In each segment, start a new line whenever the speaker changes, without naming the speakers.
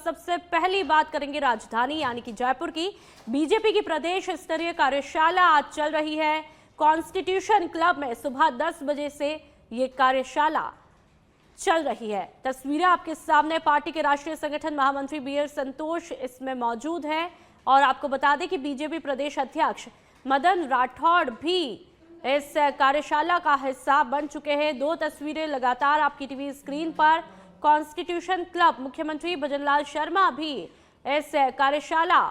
सबसे पहली बात करेंगे राजधानी यानी कि जयपुर की। बीजेपी की प्रदेश स्तरीय कार्यशाला आज चल रही है। कॉन्स्टिट्यूशन क्लब में सुबह 10 बजे से ये कार्यशाला चल रही है। तस्वीरें आपके सामने। पार्टी के राष्ट्रीय संगठन महामंत्री बी.एल. संतोष इसमें मौजूद हैं और आपको बता दें कि बीजेपी प्रदेश अध्यक्ष मदन राठौड़ भी इस कार्यशाला का हिस्सा बन चुके हैं। दो तस्वीरें लगातार आपकी टीवी स्क्रीन पर। कॉन्स्टिट्यूशन क्लब मुख्यमंत्री भजनलाल शर्मा भी इस कार्यशाला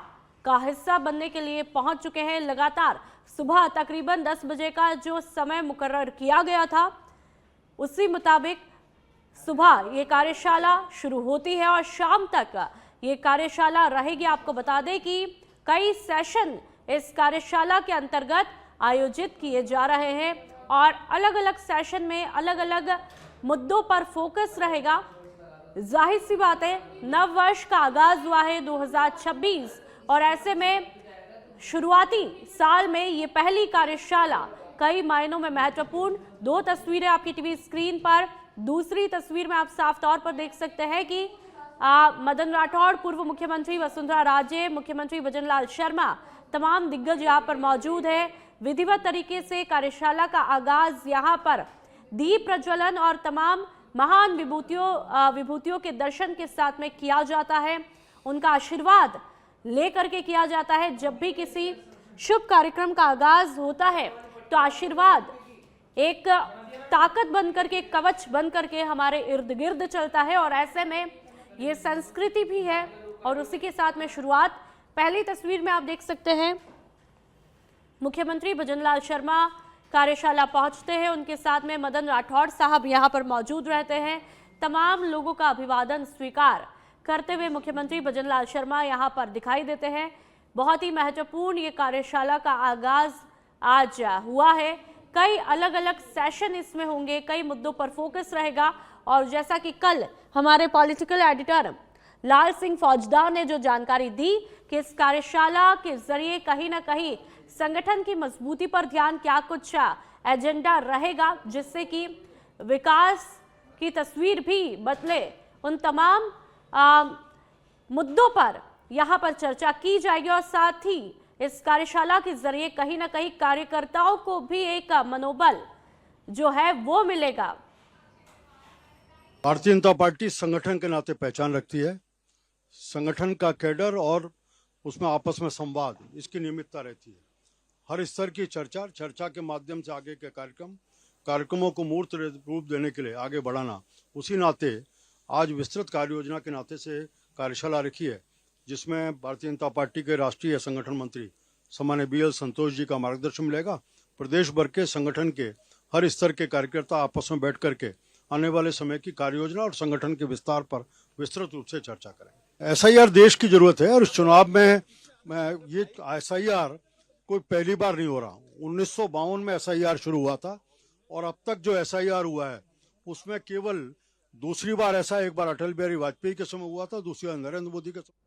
का हिस्सा बनने के लिए पहुंच चुके हैं। लगातार सुबह तकरीबन 10 बजे का जो समय मुकर्रर किया गया था उसी मुताबिक सुबह ये कार्यशाला शुरू होती है और शाम तक ये कार्यशाला रहेगी। आपको बता दें कि कई सेशन इस कार्यशाला के अंतर्गत आयोजित किए जा रहे हैं और अलग अलग सेशन में अलग अलग मुद्दों पर फोकस रहेगा। जाहिर सी बात है, नव वर्ष का आगाज हुआ है 2026 और ऐसे में शुरुआती साल में ये पहली कार्यशाला कई मायनों में महत्वपूर्ण। दो तस्वीरें आपकी टीवी स्क्रीन पर। दूसरी तस्वीर में आप साफ तौर पर देख सकते हैं कि मदन राठौड़, पूर्व मुख्यमंत्री वसुंधरा राजे, मुख्यमंत्री भजनलाल शर्मा, तमाम दिग्गज यहाँ पर मौजूद है। विधिवत तरीके से कार्यशाला का आगाज यहाँ पर दीप प्रज्वलन और तमाम महान विभूतियों के दर्शन के साथ में किया जाता है। उनका आशीर्वाद लेकर के किया जाता है। जब भी किसी शुभ कार्यक्रम का आगाज होता है तो आशीर्वाद एक ताकत बनकर के, कवच बनकर के हमारे इर्द गिर्द चलता है और ऐसे में ये संस्कृति भी है और उसी के साथ में शुरुआत। पहली तस्वीर में आप देख सकते हैं मुख्यमंत्री भजनलाल शर्मा कार्यशाला पहुंचते हैं, उनके साथ में मदन राठौड़ साहब यहां पर मौजूद रहते हैं। तमाम लोगों का अभिवादन स्वीकार करते हुए मुख्यमंत्री भजनलाल शर्मा यहां पर दिखाई देते हैं। बहुत ही महत्वपूर्ण ये कार्यशाला का आगाज आज हुआ है। कई अलग अलग सेशन इसमें होंगे, कई मुद्दों पर फोकस रहेगा और जैसा कि कल हमारे पॉलिटिकल एडिटर लाल सिंह फौजदार ने जो जानकारी दी कि इस कार्यशाला के जरिए कहीं ना कहीं संगठन की मजबूती पर ध्यान, क्या कुछ एजेंडा रहेगा जिससे कि विकास की तस्वीर भी बदले, उन तमाम मुद्दों पर यहाँ पर चर्चा की जाएगी और साथ ही इस कार्यशाला के जरिए कहीं ना कहीं कार्यकर्ताओं को भी एक मनोबल जो है वो मिलेगा।
भारतीय जनता पार्टी संगठन के नाते पहचान रखती है। संगठन का कैडर और उसमें आपस में संवाद, इसकी नियमितता रहती है। हर स्तर की चर्चा के माध्यम से आगे के कार्यक्रमों को मूर्त रूप देने के लिए आगे बढ़ाना, उसी नाते आज विस्तृत कार्य योजना के नाते से कार्यशाला रखी है जिसमें भारतीय जनता पार्टी के राष्ट्रीय संगठन मंत्री सम्माननीय बी.एल. संतोष जी का मार्गदर्शन मिलेगा। प्रदेश भर के संगठन के हर स्तर के कार्यकर्ता आपस में बैठ करके आने वाले समय की कार्य योजना और संगठन के विस्तार पर विस्तृत रूप से चर्चा करेंगे। एसआईआर देश की जरूरत है और इस चुनाव में ये एसआईआर कोई पहली बार नहीं हो रहा। 1952 में एसआईआर शुरू हुआ था और अब तक जो एसआईआर हुआ है उसमें केवल दूसरी बार ऐसा, एक बार अटल बिहारी वाजपेयी के समय हुआ था, दूसरी बार नरेंद्र मोदी के समय।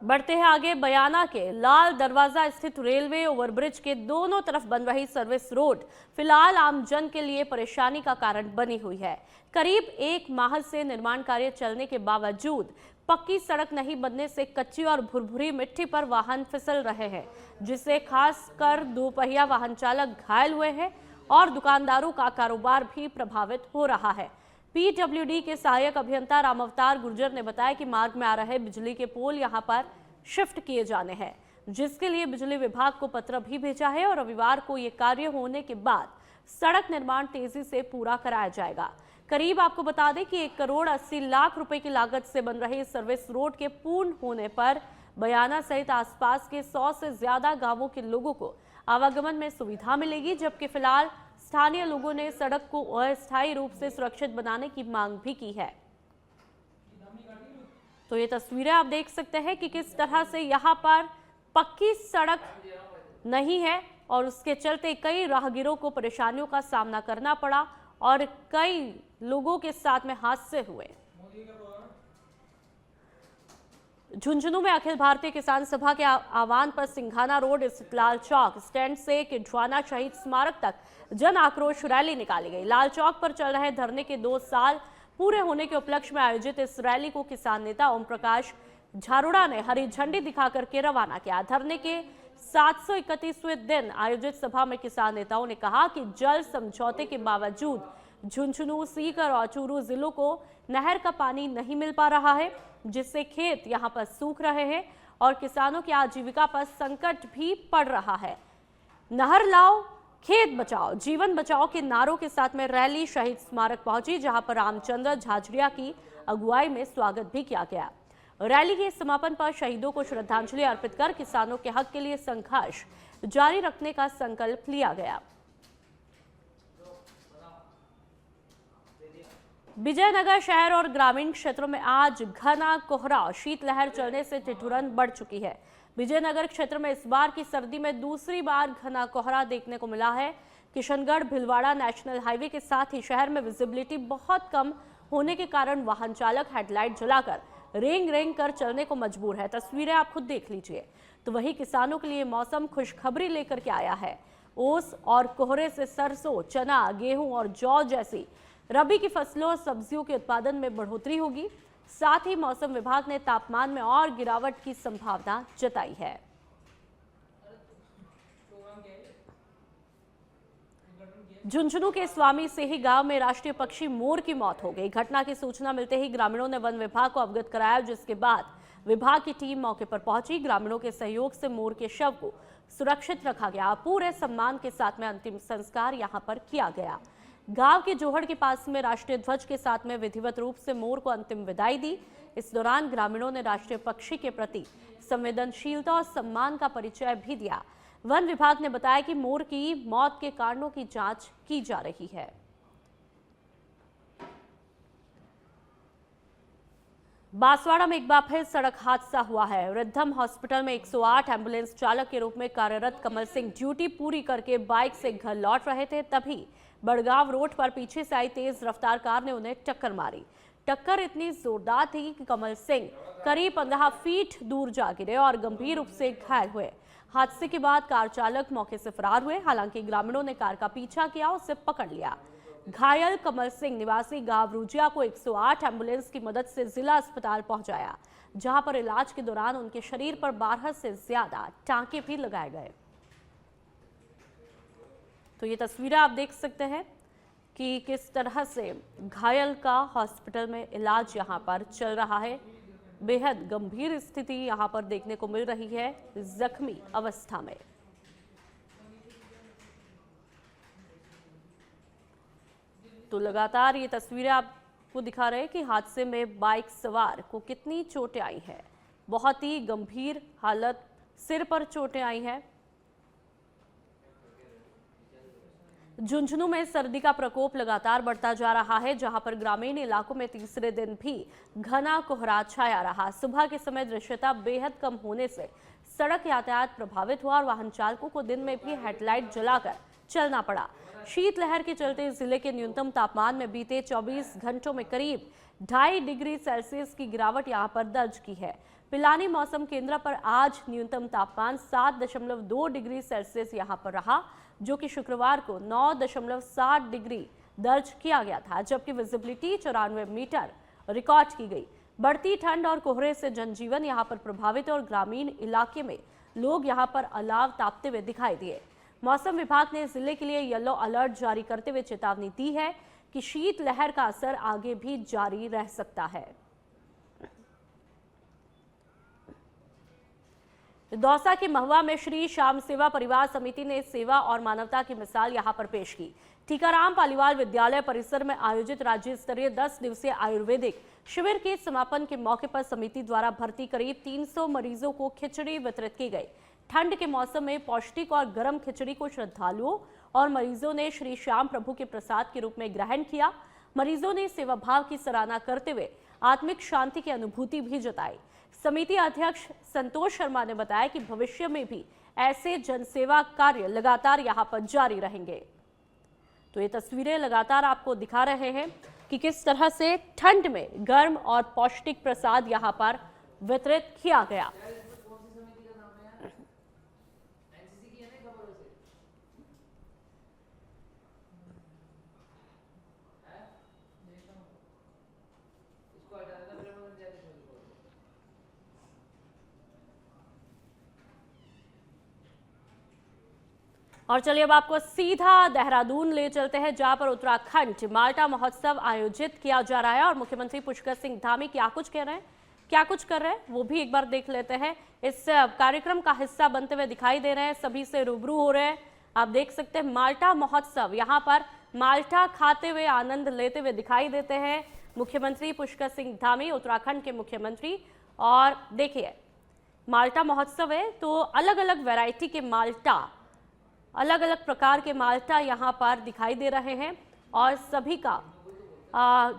बढ़ते हैं आगे। बयाना के लाल दरवाजा स्थित रेलवे ओवरब्रिज के दोनों तरफ बन रही सर्विस रोड फिलहाल आमजन के लिए परेशानी का कारण बनी हुई है। करीब 1 माह से निर्माण कार्य चलने के बावजूद पक्की सड़क नहीं बनने से कच्ची और भुरभुरी मिट्टी पर वाहन फिसल रहे हैं, जिससे खासकर दोपहिया वाहन चालक घायल हुए हैं और दुकानदारों का कारोबार भी प्रभावित हो रहा है। पीडब्ल्यूडी के सहायक अभियंता रामावतार गुर्जर ने बताया कि मार्ग में आ रहे बिजली के पोल यहां पर शिफ्ट किए जाने हैं, जिसके लिए बिजली विभाग को पत्र भी भेजा है और रविवार को ये कार्य होने के बाद सड़क निर्माण तेजी से पूरा कराया जाएगा। करीब आपको बता दें कि 1 करोड़ 80 लाख रुपए की लागत से बन रही सर्विस रोड के पूर्ण होने पर बयाना सहित आसपास के 100 से ज्यादा गांवों के लोगों को आवागमन में सुविधा मिलेगी, जबकि फिलहाल स्थानीय लोगों ने सड़क को अस्थायी रूप से सुरक्षित बनाने की मांग भी की है। तो ये तस्वीरें आप देख सकते हैं कि किस तरह से यहाँ पर पक्की सड़क नहीं है और उसके चलते कई राहगीरों को परेशानियों का सामना करना पड़ा और कई लोगों के साथ में हादसे हुए। झुंझुनू में अखिल भारतीय किसान सभा के आह्वान पर सिंघाना रोड स्थित लाल चौक स्टैंड से किड्वाना शहीद स्मारक तक जन आक्रोश रैली निकाली गई। लाल चौक पर चल रहे धरने के 2 साल पूरे होने के उपलक्ष्य में आयोजित इस रैली को किसान नेता ओम प्रकाश झारुड़ा ने हरी झंडी दिखाकर के रवाना किया। धरने के 731वें दिन आयोजित सभा में किसान नेताओं ने कहा कि जल समझौते के बावजूद झुंझुनू, सीकर और चूरू जिलों को नहर का पानी नहीं मिल पा रहा है, जिससे खेत यहां पर सूख रहे हैं और किसानों की आजीविका पर संकट भी पड़ रहा है। नहर लाओ, खेत बचाओ, जीवन बचाओ के नारों के साथ में रैली शहीद स्मारक पहुंची, जहां पर रामचंद्र झाझड़िया की अगुवाई में स्वागत भी किया गया। रैली के समापन पर शहीदों को श्रद्धांजलि अर्पित कर किसानों के हक के लिए संघर्ष जारी रखने का संकल्प लिया गया। विजयनगर शहर और ग्रामीण क्षेत्रों में आज घना कोहरा, शीतलहर चलने से ठिठुरन बढ़ चुकी है। विजयनगर क्षेत्र में इस बार की सर्दी में दूसरी बार घना कोहरा देखने को मिला है। किशनगढ़ भिलवाड़ा नेशनल हाईवे के साथ ही शहर में विजिबिलिटी बहुत कम होने के कारण वाहन चालक हेडलाइट जलाकर रेंग रेंग कर चलने को मजबूर है। तस्वीरें आप खुद देख लीजिए। तो वही किसानों के लिए मौसम खुशखबरी लेकर के आया है। ओस और कोहरे से सरसों, चना, गेहूं और जौ जैसी रबी की फसलों और सब्जियों के उत्पादन में बढ़ोतरी होगी। साथ ही मौसम विभाग ने तापमान में और गिरावट की संभावना जताई है। झुंझुनू के स्वामी सेही गांव में राष्ट्रीय पक्षी मोर की मौत हो गई। घटना की सूचना मिलते ही ग्रामीणों ने वन विभाग को अवगत कराया, जिसके बाद विभाग की टीम मौके पर पहुंची। ग्रामीणों के सहयोग से मोर के शव को सुरक्षित रखा गया। पूरे सम्मान के साथ में अंतिम संस्कार यहां पर किया गया। गांव के जोहड़ के पास में राष्ट्रीय ध्वज के साथ में विधिवत रूप से मोर को अंतिम विदाई दी। इस दौरान ग्रामीणों ने राष्ट्रीय पक्षी के प्रति संवेदनशीलता और सम्मान का परिचय भी दिया। वन विभाग ने बताया कि मोर की मौत के कारणों की जांच की जा रही है। बांसवाड़ा में एक बार फिर सड़क हादसा हुआ है। वृद्धम हॉस्पिटल में 108 एम्बुलेंस चालक के रूप में कार्यरत कमल सिंह ड्यूटी पूरी करके बाइक से घर लौट रहे थे, तभी बड़गांव रोड पर पीछे से आई तेज रफ्तार कार ने उन्हें टक्कर मारी। टक्कर इतनी जोरदार थी कि कमल सिंह करीब 15 फीट दूर जा गिरे और गंभीर रूप से घायल हुए। हादसे के बाद कार चालक मौके से फरार हुए। हालांकि ग्रामीणों ने कार का पीछा किया, उसे पकड़ लिया। घायल कमल सिंह निवासी गांव रूजिया को 108 एम्बुलेंस की मदद से जिला अस्पताल पहुंचाया, जहां पर इलाज के दौरान उनके शरीर पर 12 से ज्यादा टांके भी लगाए गए। तो ये तस्वीरें आप देख सकते हैं कि किस तरह से घायल का हॉस्पिटल में इलाज यहां पर चल रहा है। बेहद गंभीर स्थिति यहां पर देखने को मिल रही है जख्मी अवस्था में। तो लगातार ये तस्वीरें आपको दिखा रहे हैं कि हादसे में बाइक सवार को कितनी चोटें आई हैं। बहुत ही गंभीर हालत, सिर पर चोटें आई हैं। झुंझुनू में सर्दी का प्रकोप लगातार बढ़ता जा रहा है, जहां पर ग्रामीण इलाकों में तीसरे दिन भी घना कोहरा छाया रहा। सुबह के समय दृश्यता बेहद कम होने से सड़क यातायात प्रभावित हुआ और वाहन चालकों को दिन में भी हेडलाइट जलाकर चलना पड़ा। शीतलहर के चलते जिले के न्यूनतम तापमान में बीते 24 घंटों में करीब 2.5 डिग्री सेल्सियस की गिरावट यहां पर दर्ज की है। पिलानी मौसम केंद्र पर आज न्यूनतम तापमान 7.2 डिग्री सेल्सियस यहां पर रहा, जो कि शुक्रवार को 9.7 डिग्री दर्ज किया गया था, जबकि विजिबिलिटी 94 मीटर रिकॉर्ड की गई। बढ़ती ठंड और कोहरे से जनजीवन यहां पर प्रभावित और ग्रामीण इलाके में लोग यहां पर अलाव तापते हुए दिखाई दिए। मौसम विभाग ने जिले के लिए येलो अलर्ट जारी करते हुए चेतावनी दी है कि शीतलहर का असर आगे भी जारी रह सकता है। दौसा के महुआ में श्री श्याम सेवा परिवार समिति ने सेवा और मानवता की मिसाल यहां पर पेश की। टीकाराम पालीवाल विद्यालय परिसर में आयोजित राज्य स्तरीय 10 दिवसीय आयुर्वेदिक शिविर के समापन के मौके पर समिति द्वारा भर्ती करीब 300 मरीजों को खिचड़ी वितरित की गई। ठंड के मौसम में पौष्टिक और गर्म खिचड़ी को श्रद्धालुओं और मरीजों ने श्री श्याम प्रभु के प्रसाद के रूप में ग्रहण किया। मरीजों ने सेवा भाव की सराहना करते हुए आत्मिक शांति की अनुभूति भी जताई। समिति अध्यक्ष संतोष शर्मा ने बताया कि भविष्य में भी ऐसे जनसेवा कार्य लगातार यहां पर जारी रहेंगे। तो ये तस्वीरें लगातार आपको दिखा रहे हैं कि किस तरह से ठंड में गर्म और पौष्टिक प्रसाद यहां पर वितरित किया गया। और चलिए अब आपको सीधा देहरादून ले चलते हैं, जहां पर उत्तराखंड माल्टा महोत्सव आयोजित किया जा रहा है और मुख्यमंत्री पुष्कर सिंह धामी क्या कुछ कह रहे हैं, क्या कुछ कर रहे हैं, वो भी एक बार देख लेते हैं। इस कार्यक्रम का हिस्सा बनते हुए दिखाई दे रहे हैं, सभी से रूबरू हो रहे हैं। आप देख सकते हैं माल्टा महोत्सव, यहाँ पर माल्टा खाते हुए आनंद लेते हुए दिखाई देते हैं मुख्यमंत्री पुष्कर सिंह धामी, उत्तराखंड के मुख्यमंत्री। और देखिए माल्टा महोत्सव है तो अलग अलग वैरायटी के माल्टा, अलग अलग प्रकार के माल्टा यहाँ पर दिखाई दे रहे हैं और सभी का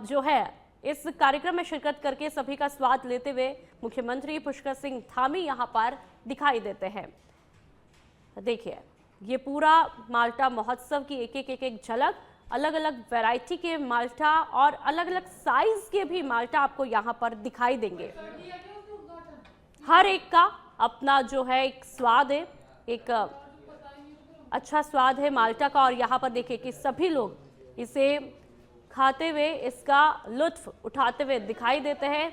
जो है इस कार्यक्रम में शिरकत करके सभी का स्वाद लेते हुए मुख्यमंत्री पुष्कर सिंह धामी यहाँ पर दिखाई देते हैं। देखिए ये पूरा माल्टा महोत्सव की एक झलक, अलग अलग वैरायटी के माल्टा और अलग अलग साइज के भी माल्टा आपको यहाँ पर दिखाई देंगे। हर एक का अपना जो है एक स्वाद है, एक अच्छा स्वाद है माल्टा का। और यहाँ पर देखिए कि सभी लोग इसे खाते हुए इसका लुत्फ उठाते हुए दिखाई देते हैं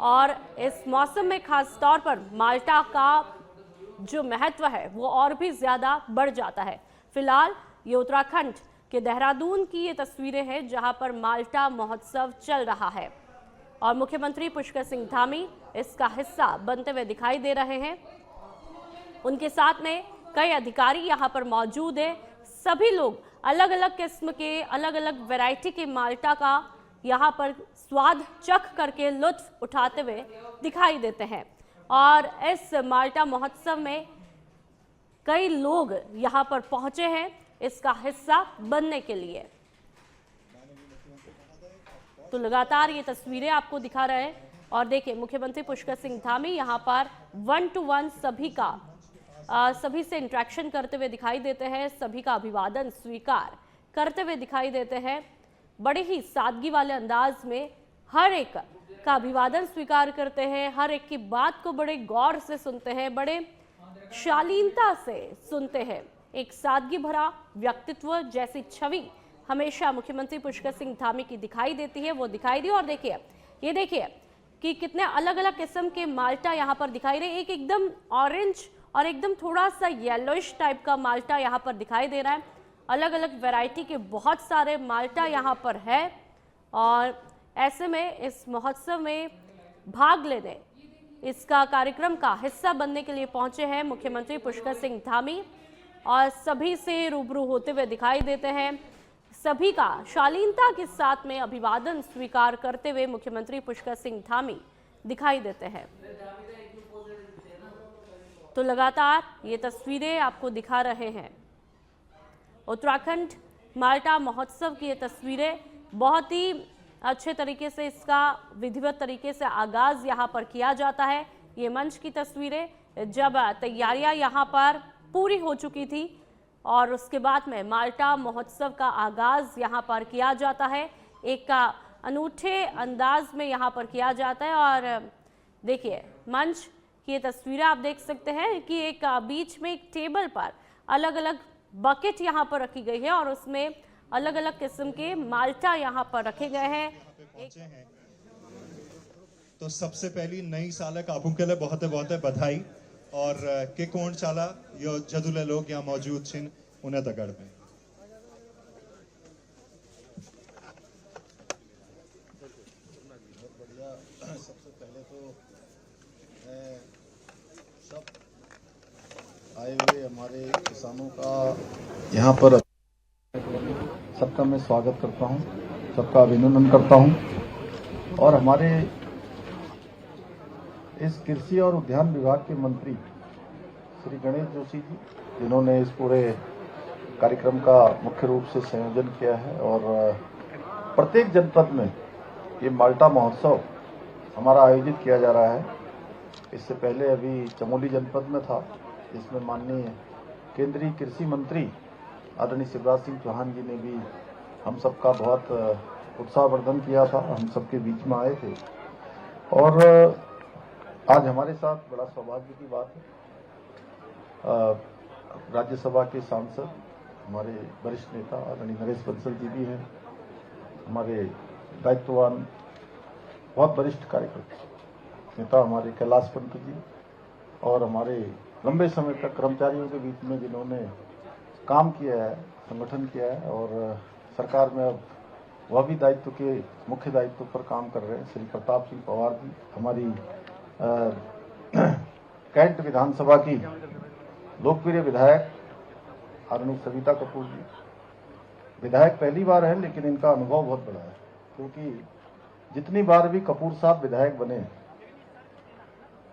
और इस मौसम में खास तौर पर माल्टा का जो महत्व है वो और भी ज़्यादा बढ़ जाता है। फिलहाल ये उत्तराखंड के देहरादून की ये तस्वीरें हैं जहां पर माल्टा महोत्सव चल रहा है और मुख्यमंत्री पुष्कर सिंह धामी इसका हिस्सा बनते हुए दिखाई दे रहे हैं। उनके साथ में कई अधिकारी यहाँ पर मौजूद है। सभी लोग अलग अलग किस्म के, अलग अलग वैरायटी के माल्टा का यहाँ पर स्वाद चख करके लुत्फ उठाते हुए दिखाई देते हैं। और इस माल्टा महोत्सव में कई लोग यहाँ पर पहुंचे हैं इसका हिस्सा बनने के लिए। तो लगातार ये तस्वीरें आपको दिखा रहे हैं और देखिए मुख्यमंत्री पुष्कर सिंह धामी यहाँ पर 1-to-1 सभी से इंटरेक्शन करते हुए दिखाई देते हैं, सभी का अभिवादन स्वीकार करते हुए दिखाई देते हैं। बड़े ही सादगी वाले अंदाज में हर एक का अभिवादन स्वीकार करते हैं, हर एक की बात को बड़े गौर से सुनते हैं, बड़े शालीनता से सुनते हैं। एक सादगी भरा व्यक्तित्व जैसी छवि हमेशा मुख्यमंत्री पुष्कर सिंह धामी की दिखाई देती है, वो दिखाई दी। और देखिए ये देखिए कि कितने अलग अलग किस्म के माल्टा यहाँ पर दिखाई रहे। एक एकदम ऑरेंज और एकदम थोड़ा सा येलोइश टाइप का माल्टा यहाँ पर दिखाई दे रहा है। अलग अलग वैरायटी के बहुत सारे माल्टा यहाँ पर है और ऐसे में इस महोत्सव में भाग लेने, इसका कार्यक्रम का हिस्सा बनने के लिए पहुंचे हैं मुख्यमंत्री पुष्कर सिंह धामी और सभी से रूबरू होते हुए दिखाई देते हैं। सभी का शालीनता के साथ में अभिवादन स्वीकार करते हुए मुख्यमंत्री पुष्कर सिंह धामी दिखाई देते हैं। तो लगातार ये तस्वीरें आपको दिखा रहे हैं। उत्तराखंड माल्टा महोत्सव की ये तस्वीरें बहुत ही अच्छे तरीके से इसका विधिवत तरीके से आगाज यहाँ पर किया जाता है। ये मंच की तस्वीरें जब तैयारियां यहाँ पर पूरी हो चुकी थी और उसके बाद में माल्टा महोत्सव का आगाज यहाँ पर किया जाता है। एक अनूठे अंदाज में यहाँ पर किया जाता है और देखिए मंच की ये तस्वीरें आप देख सकते हैं कि एक बीच में एक टेबल पर अलग अलग बकेट यहाँ पर रखी गई है और उसमें अलग अलग किस्म के माल्टा यहाँ पर रखे गए हैं।
तो सबसे पहली नई साल आपू के लिए बहुत बधाई और के कोण चाला यो जदुले लोग यहाँ मौजूद छिन उन्हें तगड़ में
सबसे पहले तो सब आए हुए हमारे किसानों का यहाँ पर सबका मैं स्वागत करता हूँ, सबका अभिनंदन करता हूँ। और हमारे इस कृषि और उद्यान विभाग के मंत्री श्री गणेश जोशी जी, जिन्होंने इस पूरे कार्यक्रम का मुख्य रूप से संयोजन किया है और प्रत्येक जनपद में ये माल्टा महोत्सव हमारा आयोजित किया जा रहा है। इससे पहले अभी चमोली जनपद में था, जिसमें माननीय केंद्रीय कृषि मंत्री आदरणीय शिवराज सिंह चौहान जी ने भी हम सबका बहुत उत्साहवर्धन किया था, हम सबके बीच में आए थे। और आज हमारे साथ बड़ा सौभाग्य की बात है, राज्यसभा के सांसद हमारे वरिष्ठ नेता आदरणीय नरेश बंसल जी भी हैं, हमारे दायित्ववान बहुत वरिष्ठ कार्यकर्ता नेता हमारे कैलाश पंत जी और हमारे लंबे समय तक कर्मचारियों के बीच में जिन्होंने काम किया है, संगठन किया है और सरकार में अब वह भी दायित्व के मुख्य दायित्व पर काम कर रहे हैं। श्री प्रताप सिंह पवार जी हमारी कैंट विधानसभा की लोकप्रिय विधायक आदरणीय सविता कपूर जी विधायक पहली बार है, लेकिन इनका अनुभव बहुत बड़ा है, क्योंकि जितनी बार भी कपूर साहब विधायक बने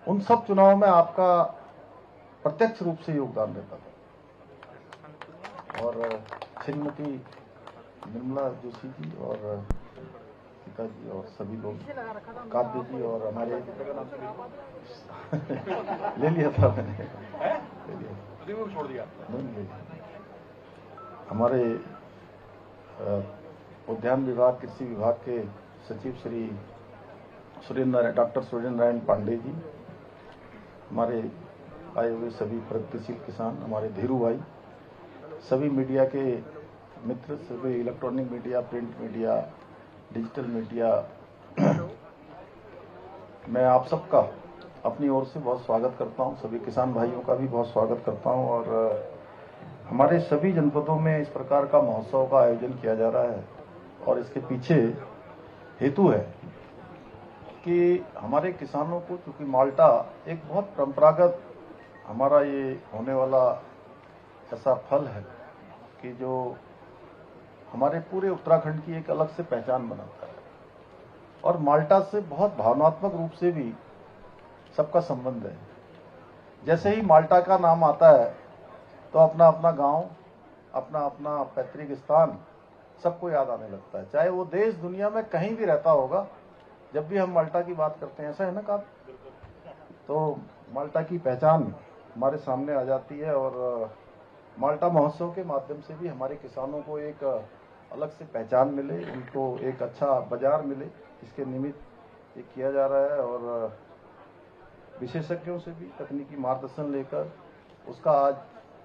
उन सब चुनावों में आपका प्रत्यक्ष रूप से योगदान रहता था। और श्रीमती निर्मला जोशी जी और सीता जी और सभी लोग, काव्य जी और हमारे ले लिया था मैंने, ले लिया, छोड़ दिया नहीं, हमारे उद्यान विभाग कृषि विभाग के सचिव श्री डॉक्टर सुरेंद्र नारायण पांडे जी, हमारे आए हुए सभी प्रगतिशील किसान, हमारे धीरू भाई, सभी मीडिया के मित्र, सभी electronic media, print media, digital media, मैं आप सबका अपनी ओर से बहुत स्वागत करता हूं। सभी किसान भाइयों का भी बहुत स्वागत करता हूं। और हमारे सभी जनपदों में इस प्रकार का महोत्सव का आयोजन किया जा रहा है और इसके पीछे हेतु है कि हमारे किसानों को, चूंकि माल्टा एक बहुत परंपरागत हमारा ये होने वाला ऐसा फल है कि जो हमारे पूरे उत्तराखंड की एक अलग से पहचान बनाता है और माल्टा से बहुत भावनात्मक रूप से भी सबका संबंध है। जैसे ही माल्टा का नाम आता है तो अपना अपना गांव, अपना अपना पैतृक स्थान सबको याद आने लगता है, चाहे वो देश दुनिया में कहीं भी रहता होगा। जब भी हम माल्टा की बात करते हैं, ऐसा है ना काम, तो माल्टा की पहचान हमारे सामने आ जाती है। और माल्टा महोत्सव के माध्यम से भी हमारे किसानों को एक अलग से पहचान मिले, उनको एक अच्छा बाजार मिले, इसके निमित्त ये किया जा रहा है। और विशेषज्ञों से भी तकनीकी मार्गदर्शन लेकर उसका आज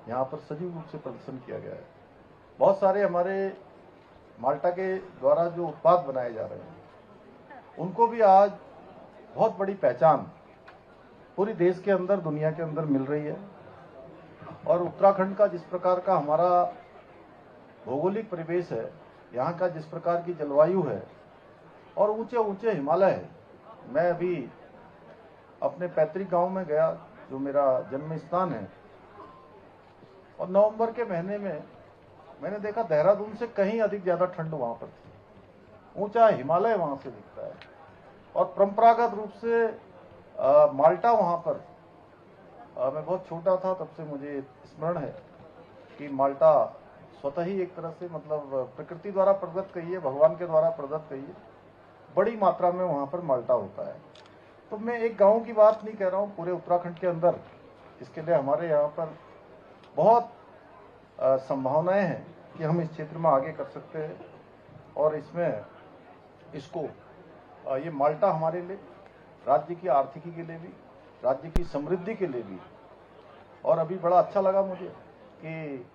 यहाँ पर सजीव रूप से प्रदर्शन किया गया है। बहुत सारे हमारे माल्टा के द्वारा जो उत्पाद बनाए जा रहे हैं उनको भी आज बहुत बड़ी पहचान पूरी देश के अंदर, दुनिया के अंदर मिल रही है। और उत्तराखंड का जिस प्रकार का हमारा भौगोलिक परिवेश है, यहाँ का जिस प्रकार की जलवायु है और ऊंचे ऊंचे हिमालय है। मैं अभी अपने पैतृक गांव में गया, जो मेरा जन्म स्थान है, और नवंबर के महीने में मैंने देखा देहरादून से कहीं अधिक ज्यादा ठंड वहां पर थी। ऊंचा हिमालय वहां से दिखता है और परंपरागत रूप से माल्टा वहां पर, मैं बहुत छोटा था तब से मुझे स्मरण है कि माल्टा स्वतः ही एक तरह से, मतलब प्रकृति द्वारा प्रदत्त कहिए, भगवान के द्वारा प्रदत्त कहिए, बड़ी मात्रा में वहां पर माल्टा होता है। तो मैं एक गांव की बात नहीं कह रहा हूं, पूरे उत्तराखंड के अंदर इसके लिए हमारे यहाँ पर बहुत संभावनाएं हैं कि हम इस क्षेत्र में आगे कर सकते हैं। और इसमें इसको ये माल्टा हमारे लिए, राज्य की आर्थिकी के लिए भी, राज्य की समृद्धि के लिए भी। और अभी बड़ा अच्छा लगा मुझे कि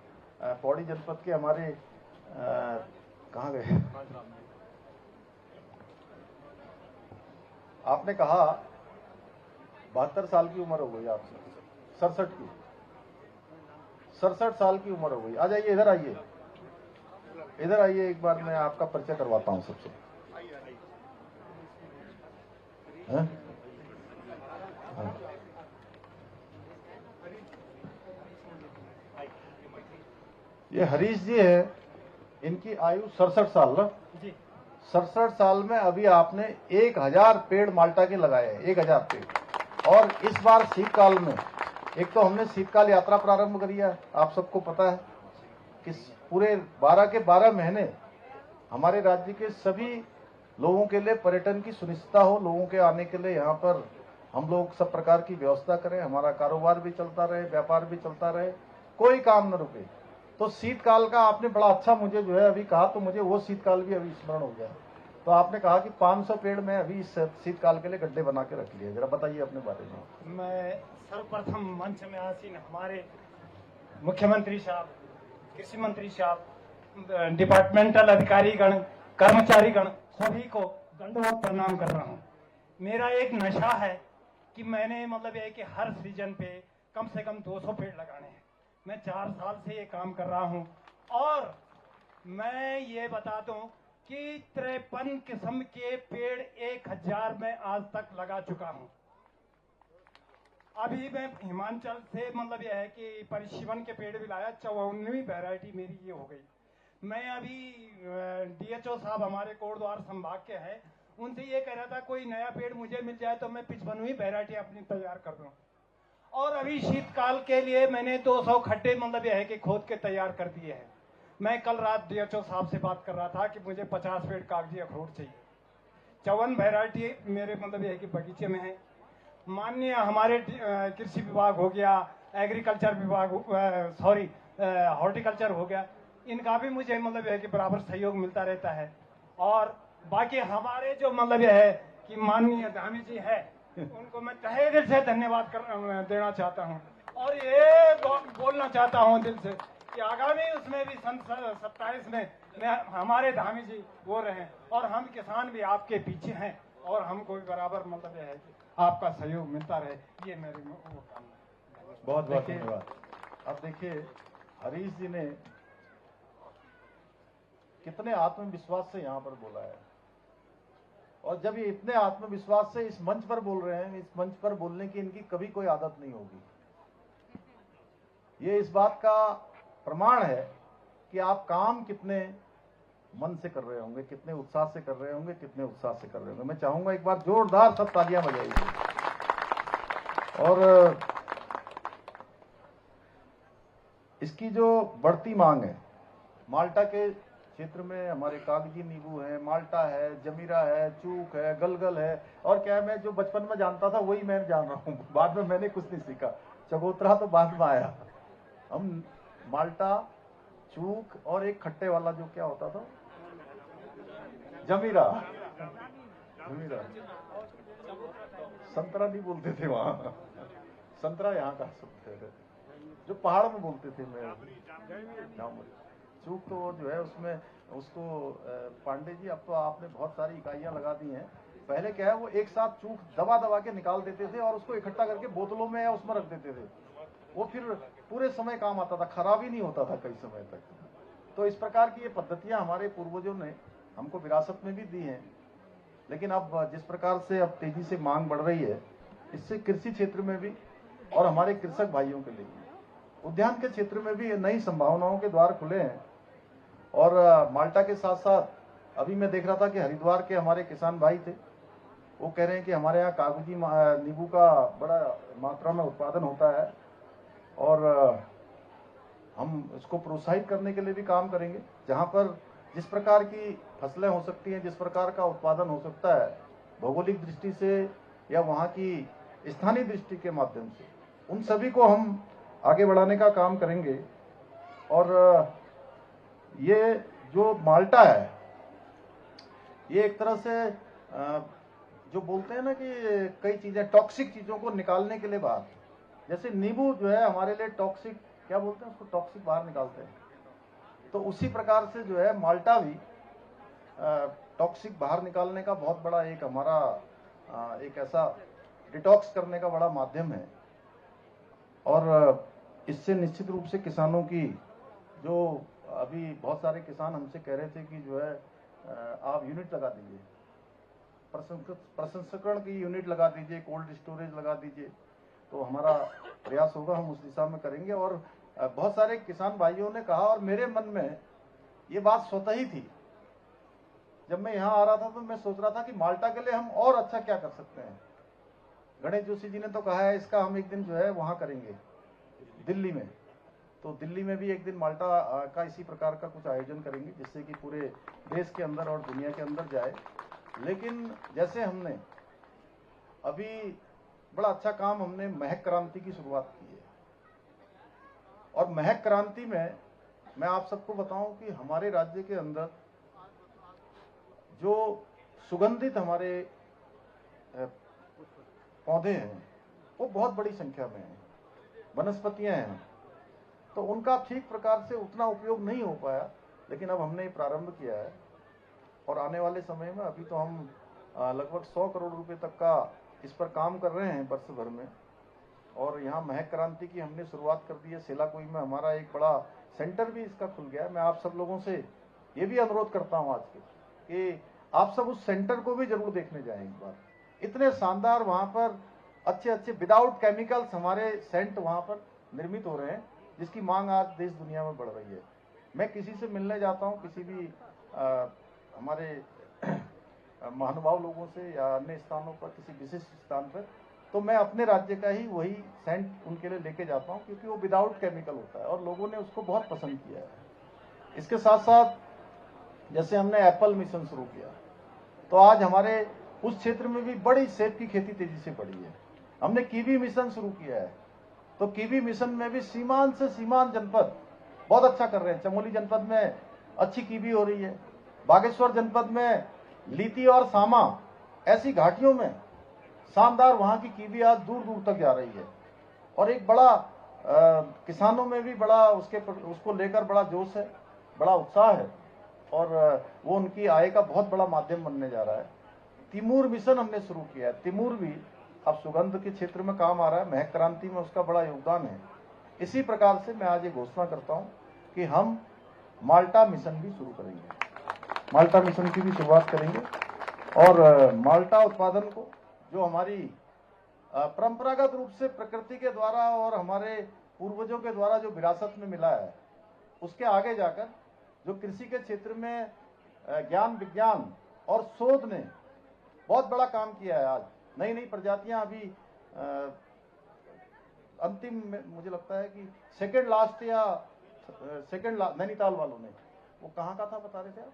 पौड़ी जनपद के हमारे कहाँ गए, आपने कहा 72 साल की उम्र हो गई आपसे, 67 साल की उम्र हो गई। आ जाइए, इधर आइए, इधर आइए, एक बार मैं आपका परिचय करवाता हूं सबसे। हाँ? ये हरीश जी है, इनकी आयु 67 साल ना जी। 67 साल में अभी आपने 1000 पेड़ माल्टा के लगाए हैं, 1000 पेड़। और इस बार शीतकाल में, एक तो हमने शीतकाल यात्रा प्रारंभ करी है, आप सबको पता है कि पूरे 12 के 12 महीने हमारे राज्य के सभी लोगों के लिए पर्यटन की सुनिश्चितता हो, लोगों के आने के लिए यहाँ पर हम लोग सब प्रकार की व्यवस्था करें, हमारा कारोबार भी चलता रहे, व्यापार भी चलता रहे, कोई काम न रुके। तो शीतकाल का आपने बड़ा अच्छा मुझे जो है अभी कहा, तो मुझे वो शीतकाल भी अभी स्मरण हो गया। तो आपने कहा कि 500 पेड़ में अभी इस शीतकाल के लिए गड्ढे बना के रख लिए, जरा बताइए अपने बारे में।
मैं सर्वप्रथम मंच में आसीन हमारे मुख्यमंत्री साहब, कृषि मंत्री साहब, डिपार्टमेंटल अधिकारी गण, कर्मचारी गण, सभी को दंडवत प्रणाम कर रहा हूँ। मेरा एक नशा है कि मैंने, मतलब ये कि हर सीजन पे कम से कम 200 पेड़ लगाने हैं। मैं 4 साल से ये काम कर रहा हूं और मैं ये बता दूं कि 53 किस्म के पेड़ 1000 में आज तक लगा चुका हूं। अभी मैं हिमाचल से मतलब यह है कि परिशीवन के पेड़ भी लाया, 54वीं वैरायटी मेरी ये हो गई। मैं अभी डीएचओ साहब हमारे कोटद्वार संभाग के हैं, उनसे ये कह रहा था कोई नया पेड़ मुझे मिल जाए तो मैं 55वीं वैरायटी अपनी तैयार कर दूं। और अभी शीतकाल के लिए मैंने 200 खड्डे मतलब यह है कि खोद के तैयार कर दिए हैं। मैं कल रात डीएचओ साहब से बात कर रहा था कि मुझे 50 पेड़ कागजी अखरोट चाहिए। 54 वैरायटी मेरे मतलब यह है कि बगीचे में है। माननीय हमारे कृषि विभाग हो गया, एग्रीकल्चर विभाग हॉर्टिकल्चर हो गया, इनका भी मुझे मतलब है कि बराबर सहयोग मिलता रहता है। और बाकी हमारे जो मतलब यह है कि माननीय धामी जी है, उनको मैं तहे दिल से धन्यवाद देना चाहता हूं। और ये बोलना चाहता हूं दिल से कि आगामी उसमें भी सन 27 में मैं हमारे धामी जी वो रहे और हम किसान भी आपके पीछे हैं और हमको भी बराबर मतलब यह है कि आपका सहयोग मिलता रहे, ये मेरी वो कामना।
बहुत बहुत धन्यवाद। अब देखिए हरीश जी ने कितने आत्मविश्वास से यहाँ पर बोला है, और जब ये इतने आत्मविश्वास से इस मंच पर बोल रहे हैं, इस मंच पर बोलने की इनकी कभी कोई आदत नहीं होगी। ये इस बात का प्रमाण है कि आप काम कितने मन से कर रहे होंगे, कितने उत्साह से कर रहे होंगे, कितने उत्साह से कर रहे होंगे। मैं चाहूंगा एक बार जोरदार सब तालियां बजाइए। और इसकी जो बढ़ती मांग है, माल्टा के क्षेत्र में हमारे कागजी नींबू है, माल्टा है, जमीरा है, चूक है, गलगल है, और क्या है मैं जो बचपन में जानता था वही मैं जान रहा हूँ, बाद में मैंने कुछ नहीं सीखा। चकोतरा तो बाद में आया। हम माल्टा, चूक और एक खट्टे वाला जो क्या होता था, जमीरा, जमीरा, संतरा नहीं बोलते थे वहां, संतरा यहाँ का शब्द है जो पहाड़ में बोलते थे। मैं चूक तो जो है उसमें उसको पांडे जी, अब तो आपने बहुत सारी इकाइयां लगा दी हैं। पहले क्या है वो एक साथ चूक दबा दबा के निकाल देते थे और उसको इकट्ठा करके बोतलों में या उसमें रख देते थे। वो फिर पूरे समय काम आता था, खराब ही नहीं होता था कई समय तक। तो इस प्रकार की ये पद्धतियां हमारे पूर्वजों ने हमको विरासत में भी दी हैं। लेकिन अब जिस प्रकार से अब तेजी से मांग बढ़ रही है, इससे कृषि क्षेत्र में भी और हमारे कृषक भाइयों के लिए उद्यान के क्षेत्र में भी नई संभावनाओं के द्वार खुले हैं। और माल्टा के साथ साथ अभी मैं देख रहा था कि हरिद्वार के हमारे किसान भाई थे, वो कह रहे हैं कि हमारे यहाँ कागजी नींबू का बड़ा मात्रा में उत्पादन होता है और हम इसको प्रोत्साहित करने के लिए भी काम करेंगे। जहाँ पर जिस प्रकार की फसलें हो सकती हैं, जिस प्रकार का उत्पादन हो सकता है भौगोलिक दृष्टि से या वहाँ की स्थानीय दृष्टि के माध्यम से, उन सभी को हम आगे बढ़ाने का काम करेंगे। और ये जो माल्टा है, ये एक तरह से जो बोलते हैं ना कि कई चीजें टॉक्सिक चीजों को निकालने के लिए बाहर, जैसे नींबू जो है हमारे लिए टॉक्सिक, क्या बोलते हैं उसको, टॉक्सिक बाहर निकालते हैं, तो उसी प्रकार से जो है माल्टा भी टॉक्सिक बाहर निकालने का बहुत बड़ा एक हमारा एक ऐसा डिटॉक्स करने का बड़ा माध्यम है। और इससे निश्चित रूप से किसानों की, जो अभी बहुत सारे किसान हमसे कह रहे थे कि जो है आप यूनिट लगा दीजिए, प्रसंस्करण की यूनिट लगा दीजिए, कोल्ड स्टोरेज लगा दीजिए, तो हमारा प्रयास होगा, हम उस दिशा में करेंगे। और बहुत सारे किसान भाइयों ने कहा, और मेरे मन में ये बात स्वतः ही थी, जब मैं यहाँ आ रहा था तो मैं सोच रहा था कि माल्टा के लिए हम और अच्छा क्या कर सकते हैं। गणेश जोशी जी ने तो कहा है इसका हम एक दिन जो है वहां करेंगे दिल्ली में, तो दिल्ली में भी एक दिन माल्टा का इसी प्रकार का कुछ आयोजन करेंगे, जिससे कि पूरे देश के अंदर और दुनिया के अंदर जाए। लेकिन जैसे हमने अभी बड़ा अच्छा काम, हमने महक क्रांति की शुरुआत की है, और महक क्रांति में मैं आप सबको बताऊं कि हमारे राज्य के अंदर जो सुगंधित हमारे पौधे हैं वो बहुत बड़ी संख्या में हैं, वनस्पतियां हैं, तो उनका ठीक प्रकार से उतना उपयोग नहीं हो पाया। लेकिन अब हमने प्रारंभ किया है और आने वाले समय में, अभी तो हम लगभग 100 करोड़ रुपए तक का इस पर काम कर रहे हैं वर्ष भर में, और यहाँ महक क्रांति की हमने शुरुआत कर दी है। सेलाकुई में हमारा एक बड़ा सेंटर भी इसका खुल गया है। मैं आप सब लोगों से ये भी अनुरोध करता हूँ आज के कि आप सब उस सेंटर को भी जरूर देखने जाएं एक बार। इतने शानदार वहाँ पर अच्छे अच्छे विदाउट केमिकल्स हमारे सेंट वहाँ पर निर्मित हो रहे हैं, जिसकी मांग आज देश दुनिया में बढ़ रही है। मैं किसी से मिलने जाता हूँ, किसी भी हमारे महानुभाव लोगों से या अन्य स्थानों पर, किसी विशिष्ट स्थान पर, तो मैं अपने राज्य का ही वही सेंट उनके लिए लेके जाता हूँ, क्योंकि वो विदाउट केमिकल होता है और लोगों ने उसको बहुत पसंद किया है। इसके साथ साथ जैसे हमने एप्पल मिशन शुरू किया, तो आज हमारे उस क्षेत्र में भी बड़ी सेब की खेती तेजी से बढ़ी है। हमने कीवी मिशन शुरू किया है, तो कीवी मिशन में भी सीमांत से सीमांत जनपद बहुत अच्छा कर रहे हैं। चमोली जनपद में अच्छी कीवी हो रही है, बागेश्वर जनपद में लीती और सामा ऐसी घाटियों में शानदार वहां की कीवी आज दूर दूर तक जा रही है। और एक बड़ा किसानों में भी बड़ा उसको लेकर बड़ा जोश है, बड़ा उत्साह है, और वो उनकी आय का बहुत बड़ा माध्यम बनने जा रहा है। तिमूर मिशन हमने शुरू किया है। तिमूर भी अब सुगंध के क्षेत्र में काम आ रहा है, महक क्रांति में उसका बड़ा योगदान है। इसी प्रकार से मैं आज ये घोषणा करता हूं कि हम माल्टा मिशन भी शुरू करेंगे, माल्टा मिशन की भी शुरुआत करेंगे। और माल्टा उत्पादन को, जो हमारी परंपरागत रूप से प्रकृति के द्वारा और हमारे पूर्वजों के द्वारा जो विरासत में मिला है, उसके आगे जाकर जो कृषि के क्षेत्र में ज्ञान विज्ञान और शोध ने बहुत बड़ा काम किया है। आज नई नई प्रजातियां अभी अंतिम में मुझे लगता है कि सेकंड लास्ट या नैनीताल वालों ने, वो कहाँ का था बता रहे थे आप,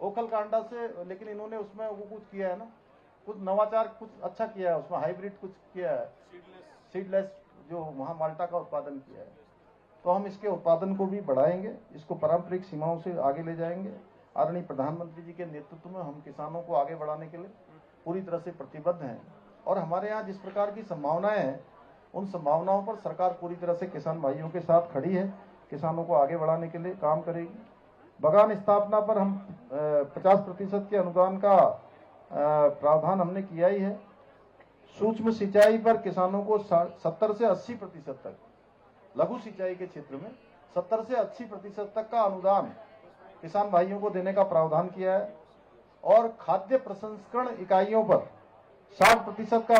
ओखलकांडा से, लेकिन इन्होंने उसमें वो कुछ किया है ना, कुछ नवाचार कुछ अच्छा किया है, उसमें हाइब्रिड कुछ किया है, सीडलेस जो वहाँ माल्टा का उत्पादन किया है। तो हम इसके उत्पादन को भी बढ़ाएंगे, इसको पारंपरिक सीमाओं से आगे ले जाएंगे। आदरणीय प्रधानमंत्री जी के नेतृत्व में हम किसानों को आगे बढ़ाने के लिए पूरी तरह से प्रतिबद्ध हैं, और हमारे यहाँ जिस प्रकार की संभावनाएं हैं, उन संभावनाओं पर सरकार पूरी तरह से किसान भाइयों के साथ खड़ी है, किसानों को आगे बढ़ाने के लिए काम करेगी। बागान स्थापना पर हम 50% के अनुदान का प्रावधान हमने किया ही है। सूक्ष्म सिंचाई पर किसानों को 70 से 80% तक, लघु सिंचाई के क्षेत्र में 70 से 80% तक का अनुदान किसान भाइयों को देने का प्रावधान किया है। और खाद्य प्रसंस्करण इकाइयों पर 60% का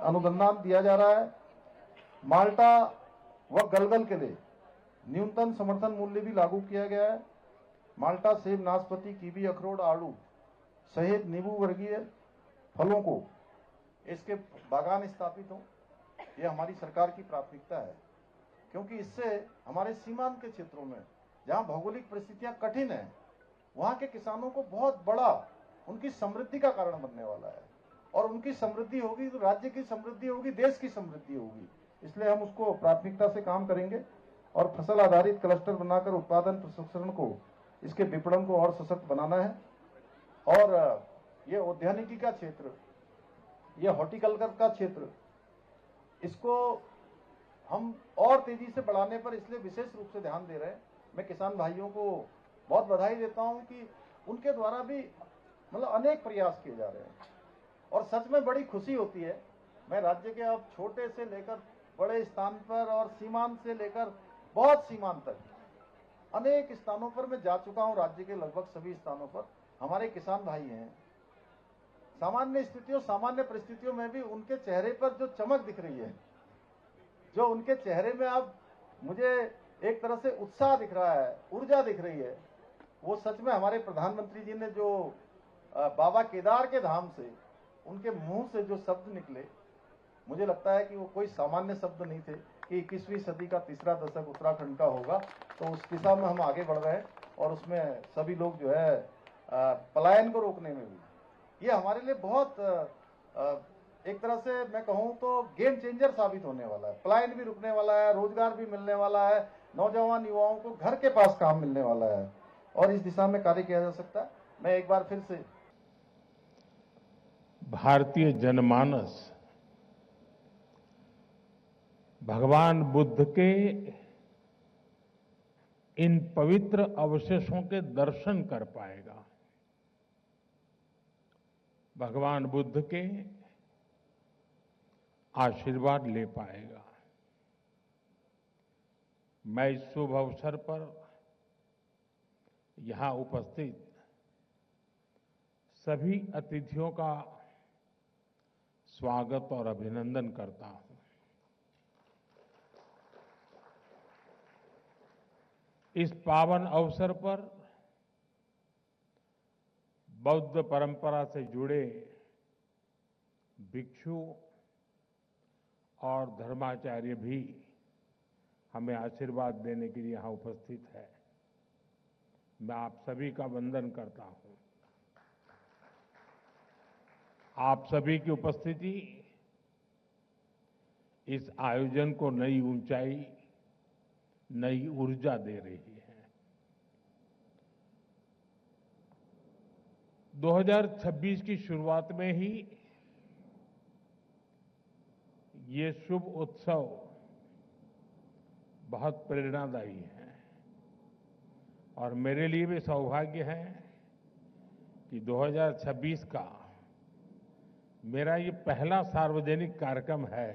अनुदान दिया जा रहा है। माल्टा व गलगल के लिए न्यूनतम समर्थन मूल्य भी लागू किया गया है। माल्टा, सेब, नाशपाती, कीवी, अखरोट, आड़ू सहित नींबू वर्गीय फलों को इसके बागान स्थापित हों, यह हमारी सरकार की प्राथमिकता है, क्योंकि इससे हमारे सीमांत के क्षेत्रों में जहां भौगोलिक परिस्थितियां कठिन हैं, वहां के किसानों को बहुत बड़ा उनकी समृद्धि का कारण बनने वाला है। और उनकी समृद्धि होगी तो राज्य की समृद्धि होगी, देश की समृद्धि होगी। इसलिए हम उसको प्राथमिकता से काम करेंगे और फसल आधारित क्लस्टर बनाकर उत्पादन प्रसंस्करण को, इसके विपणन को और सशक्त बनाना है। और ये उद्यानिकी का क्षेत्र, ये हॉर्टिकल्चर का क्षेत्र, इसको हम और तेजी से बढ़ाने पर इसलिए विशेष रूप से ध्यान दे रहे हैं। मैं किसान भाइयों को बहुत बधाई देता हूं कि उनके द्वारा भी मतलब अनेक प्रयास किए जा रहे हैं, और सच में बड़ी खुशी होती है। मैं राज्य के अब छोटे से लेकर बड़े स्थान पर और सीमांत से लेकर बहुत सीमांत तक अनेक स्थानों पर मैं जा चुका हूं। राज्य के लगभग सभी स्थानों पर हमारे किसान भाई हैं। सामान्य स्थितियों, सामान्य परिस्थितियों में भी उनके चेहरे पर जो चमक दिख रही है, जो उनके चेहरे में अब मुझे एक तरह से उत्साह दिख रहा है, ऊर्जा दिख रही है, वो सच में हमारे प्रधानमंत्री जी ने जो बाबा केदार के धाम से उनके मुंह से जो शब्द निकले, मुझे लगता है कि वो कोई सामान्य शब्द नहीं थे कि 21वीं सदी का तीसरा दशक उत्तराखंड का होगा। तो उस दिशा में हम आगे बढ़ रहे हैं, और उसमें सभी लोग जो है पलायन को रोकने में भी ये हमारे लिए बहुत एक तरह से मैं कहूं तो गेम चेंजर साबित होने वाला है। पलायन भी रुकने वाला है, रोजगार भी मिलने वाला है, नौजवान युवाओं को घर के पास काम मिलने वाला है, और इस दिशा में कार्य किया जा सकता है। मैं एक बार फिर से
भारतीय जनमानस भगवान बुद्ध के इन पवित्र अवशेषों के दर्शन कर पाएगा। भगवान बुद्ध के आशीर्वाद ले पाएगा। मैं इस शुभ अवसर पर यहां उपस्थित सभी अतिथियों का स्वागत और अभिनंदन करता हूं। इस पावन अवसर पर बौद्ध परंपरा से जुड़े भिक्षु और धर्माचार्य भी हमें आशीर्वाद देने के लिए यहां उपस्थित है। मैं आप सभी का वंदन करता हूं। आप सभी की उपस्थिति इस आयोजन को नई ऊंचाई, नई ऊर्जा दे रही है। 2026 की शुरुआत में ही ये शुभ उत्सव बहुत प्रेरणादायी है और मेरे लिए भी सौभाग्य है कि 2026 का मेरा ये पहला सार्वजनिक कार्यक्रम है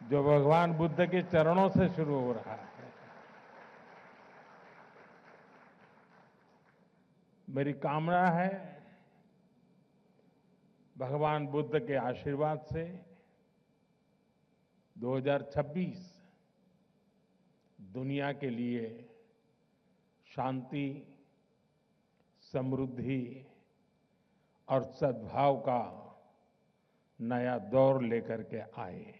जो भगवान बुद्ध के चरणों से शुरू हो रहा है। मेरी कामना है भगवान बुद्ध के आशीर्वाद से 2026 दुनिया के लिए शांति, समृद्धि और सद्भाव का नया दौर लेकर के आए।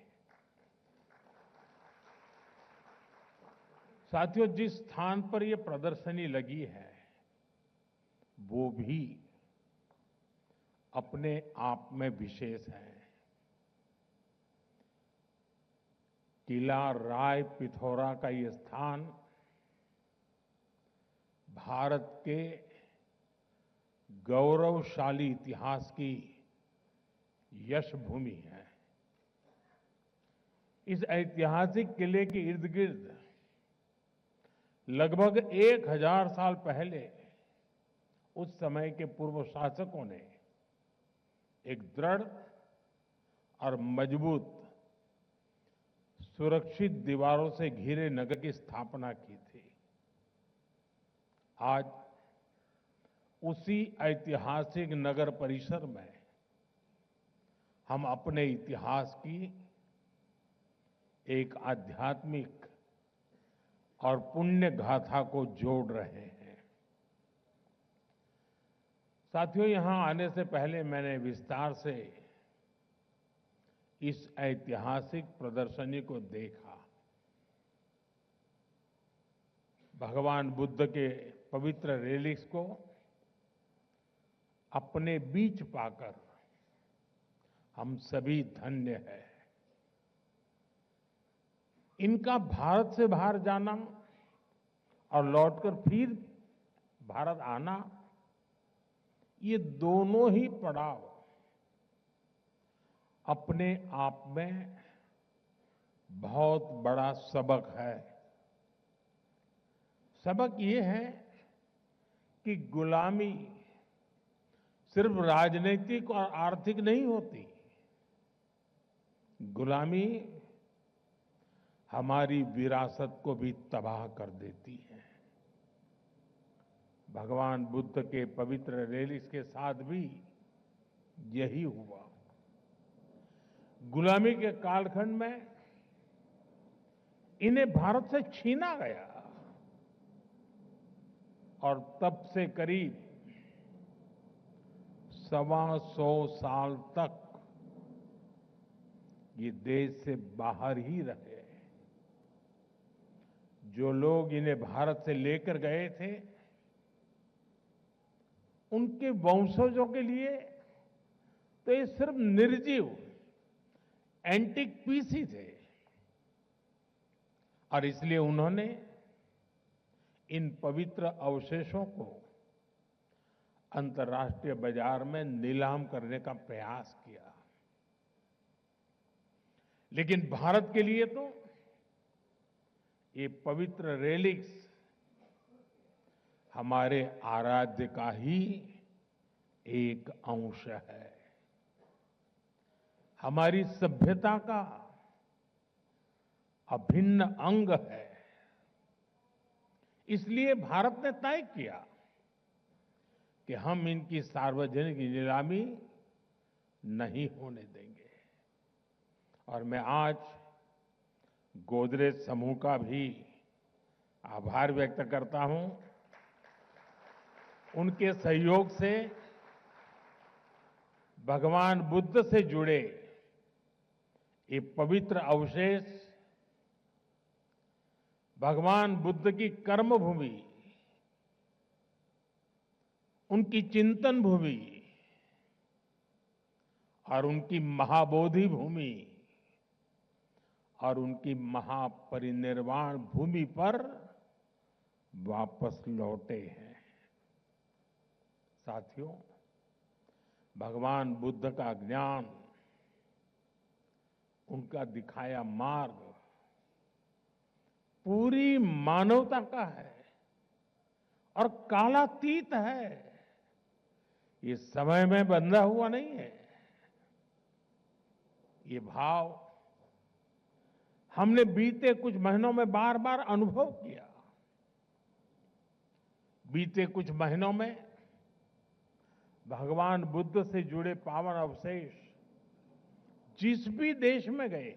साथियों, जिस स्थान पर यह प्रदर्शनी लगी है वो भी अपने आप में विशेष है। किला राय पिथौरा का ये स्थान भारत के गौरवशाली इतिहास की यश भूमि है। इस ऐतिहासिक किले के इर्द गिर्द लगभग 1000 साल पहले उस समय के पूर्व शासकों ने एक दृढ़ और मजबूत सुरक्षित दीवारों से घिरे नगर की स्थापना की थी। आज उसी ऐतिहासिक नगर परिसर में हम अपने इतिहास की एक आध्यात्मिक और पुण्य गाथा को जोड़ रहे हैं। साथियों, यहां आने से पहले मैंने विस्तार से इस ऐतिहासिक प्रदर्शनी को देखा। भगवान बुद्ध के पवित्र रेलिक्स को अपने बीच पाकर हम सभी धन्य हैं। इनका भारत से बाहर जाना और लौटकर फिर भारत आना, ये दोनों ही पड़ाव अपने आप में बहुत बड़ा सबक है। सबक ये है कि गुलामी सिर्फ राजनीतिक और आर्थिक नहीं होती। गुलामी हमारी विरासत को भी तबाह कर देती है। भगवान बुद्ध के पवित्र रेलिक्स के साथ भी यही हुआ। गुलामी के कालखंड में इन्हें भारत से छीना गया और तब से करीब 125 साल तक ये देश से बाहर ही रहे। जो लोग इन्हें भारत से लेकर गए थे, उनके वंशजों के लिए तो ये सिर्फ निर्जीव एंटिक पीस ही थे और इसलिए उन्होंने इन पवित्र अवशेषों को अंतर्राष्ट्रीय बाजार में नीलाम करने का प्रयास किया। लेकिन भारत के लिए तो ये पवित्र रेलिक्स हमारे आराध्य का ही एक अंश है। हमारी सभ्यता का अभिन्न अंग है। इसलिए भारत ने तय किया कि हम इनकी सार्वजनिक नीलामी नहीं होने देंगे। और मैं आज गोदरेज समूह का भी आभार व्यक्त करता हूं। उनके सहयोग से भगवान बुद्ध से जुड़े ये पवित्र अवशेष, भगवान बुद्ध की कर्म भूमि, उनकी चिंतन भूमि और उनकी महाबोधि भूमि और उनकी महापरिनिर्वाण भूमि पर वापस लौटे हैं। साथियों, भगवान बुद्ध का ज्ञान, उनका दिखाया मार्ग पूरी मानवता का है और कालातीत है। ये समय में बंधा हुआ नहीं है। ये भाव हमने बीते कुछ महीनों में बार बार अनुभव किया। बीते कुछ महीनों में भगवान बुद्ध से जुड़े पावन अवशेष जिस भी देश में गए,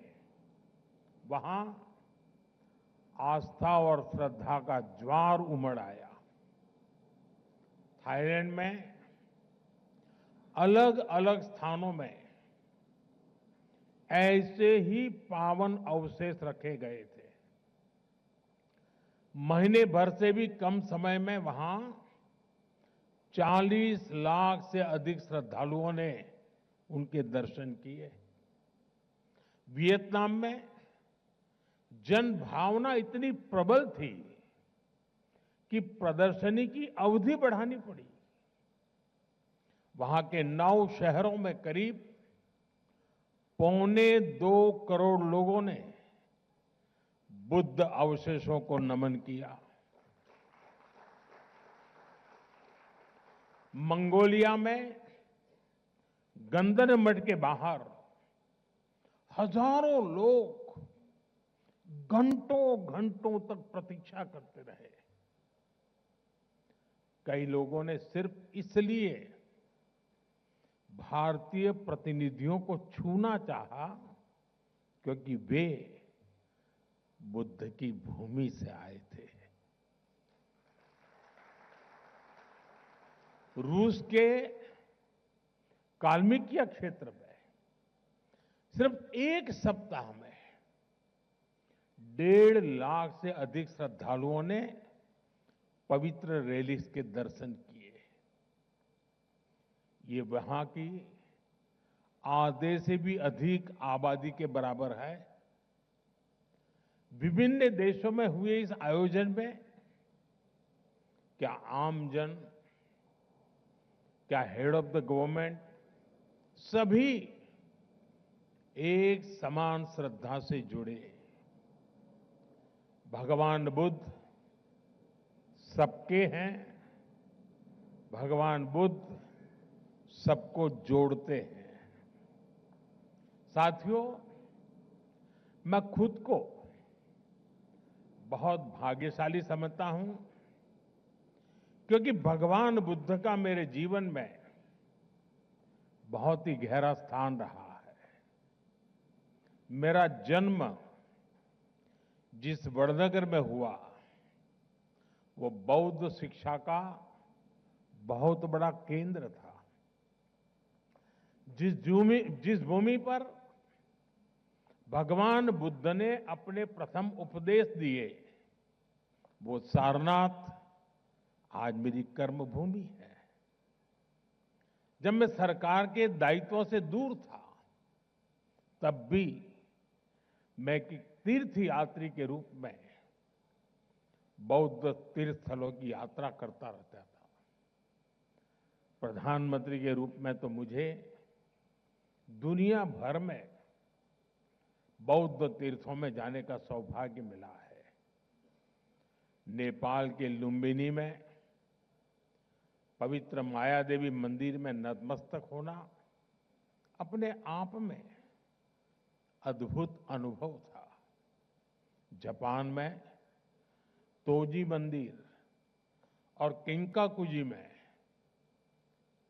वहां आस्था और श्रद्धा का ज्वार उमड़ आया। थाईलैंड में अलग अलग स्थानों में ऐसे ही पावन अवशेष रखे गए थे। महीने भर से भी कम समय में वहां 40 लाख से अधिक श्रद्धालुओं ने उनके दर्शन किए। वियतनाम में जन भावना इतनी प्रबल थी कि प्रदर्शनी की अवधि बढ़ानी पड़ी। वहां के 9 शहरों में करीब 1.25 करोड़ लोगों ने बुद्ध अवशेषों को नमन किया। मंगोलिया में गंदन मठ के बाहर हजारों लोग घंटों घंटों तक प्रतीक्षा करते रहे। कई लोगों ने सिर्फ इसलिए भारतीय प्रतिनिधियों को छूना चाहा क्योंकि वे बुद्ध की भूमि से आए थे। रूस के काल्मिकिया क्षेत्र में सिर्फ एक सप्ताह में 1.5 लाख से अधिक श्रद्धालुओं ने पवित्र रेलिस के दर्शन किए। ये वहां की आधे से भी अधिक आबादी के बराबर है। विभिन्न देशों में हुए इस आयोजन में क्या आमजन, क्या हेड ऑफ द गवर्नमेंट, सभी एक समान श्रद्धा से जुड़े। भगवान बुद्ध सबके हैं। भगवान बुद्ध सबको जोड़ते हैं। साथियों, मैं खुद को बहुत भाग्यशाली समझता हूं क्योंकि भगवान बुद्ध का मेरे जीवन में बहुत ही गहरा स्थान रहा है। मेरा जन्म जिस वडनगर में हुआ वो बौद्ध शिक्षा का बहुत बड़ा केंद्र था। जिस भूमि पर भगवान बुद्ध ने अपने प्रथम उपदेश दिए, वो सारनाथ आज मेरी कर्म भूमि है। जब मैं सरकार के दायित्वों से दूर था, तब भी मैं एक तीर्थ यात्री के रूप में बौद्ध तीर्थ स्थलों की यात्रा करता रहता था। प्रधानमंत्री के रूप में तो मुझे दुनिया भर में बौद्ध तीर्थों में जाने का सौभाग्य मिला है। नेपाल के लुम्बिनी में पवित्र माया देवी मंदिर में नतमस्तक होना अपने आप में अद्भुत अनुभव था। जापान में तोजी मंदिर और किंकाकुजी में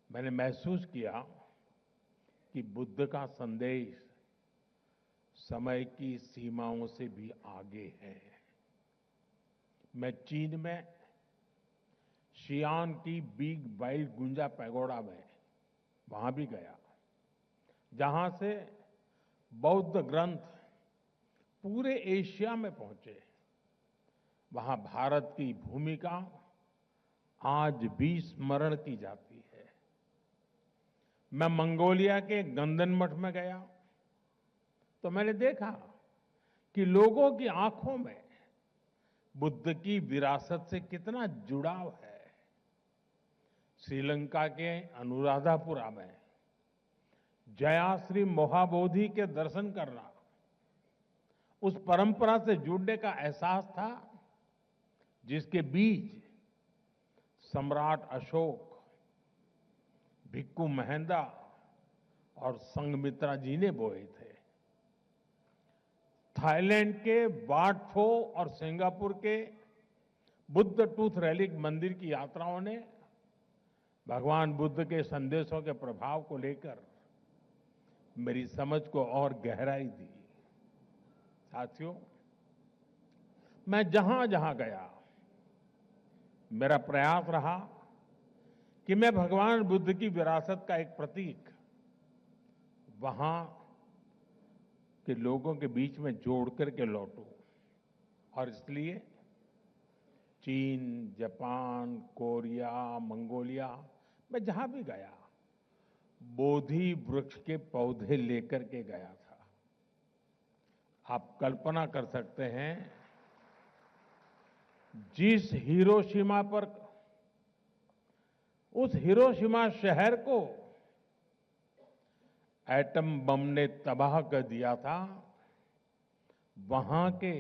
मैंने महसूस किया कि बुद्ध का संदेश समय की सीमाओं से भी आगे है। मैं चीन में शियान की बिग वाइल्ड गुंजा पैगोडा में वहां भी गया, जहां से बौद्ध ग्रंथ पूरे एशिया में पहुंचे। वहां भारत की भूमिका आज भी स्मरण की जाती है। मैं मंगोलिया के गंदन मठ में गया तो मैंने देखा कि लोगों की आंखों में बुद्ध की विरासत से कितना जुड़ाव है। श्रीलंका के अनुराधापुरा में जयाश्री मोहाबोधि के दर्शन करना, उस परंपरा से जुड़ने का एहसास था जिसके बीज सम्राट अशोक, भिक्खु महेंद्र और संघमित्रा जी ने बोए थे। थाईलैंड के वाट फो और सिंगापुर के बुद्ध टूथ रेलिक मंदिर की यात्राओं ने भगवान बुद्ध के संदेशों के प्रभाव को लेकर मेरी समझ को और गहराई दी। साथियों, मैं जहां जहां गया मेरा प्रयास रहा कि मैं भगवान बुद्ध की विरासत का एक प्रतीक वहां के लोगों के बीच में जोड़ करके लौटूं। और इसलिए चीन, जापान, कोरिया, मंगोलिया, मैं जहां भी गया बोधि वृक्ष के पौधे लेकर के गया था। आप कल्पना कर सकते हैं, जिस हिरोशिमा पर, उस हिरोशिमा शहर को एटम बम ने तबाह कर दिया था, वहां के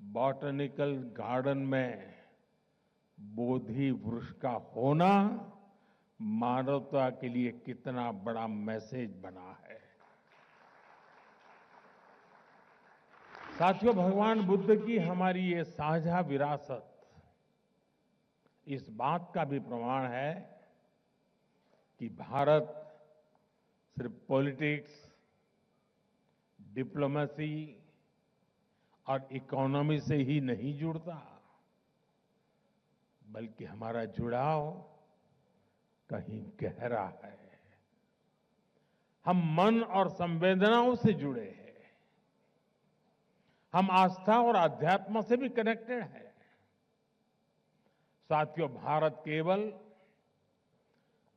बॉटनिकल गार्डन में बोधि वृक्ष का होना मानवता के लिए कितना बड़ा मैसेज बना है। साथियों, भगवान बुद्ध की हमारी ये साझा विरासत इस बात का भी प्रमाण है कि भारत सिर्फ पॉलिटिक्स, डिप्लोमेसी और इकोनॉमी से ही नहीं जुड़ता, बल्कि हमारा जुड़ाव कहीं गहरा है। हम मन और संवेदनाओं से जुड़े हैं। हम आस्था और अध्यात्म से भी कनेक्टेड हैं। साथियों, भारत केवल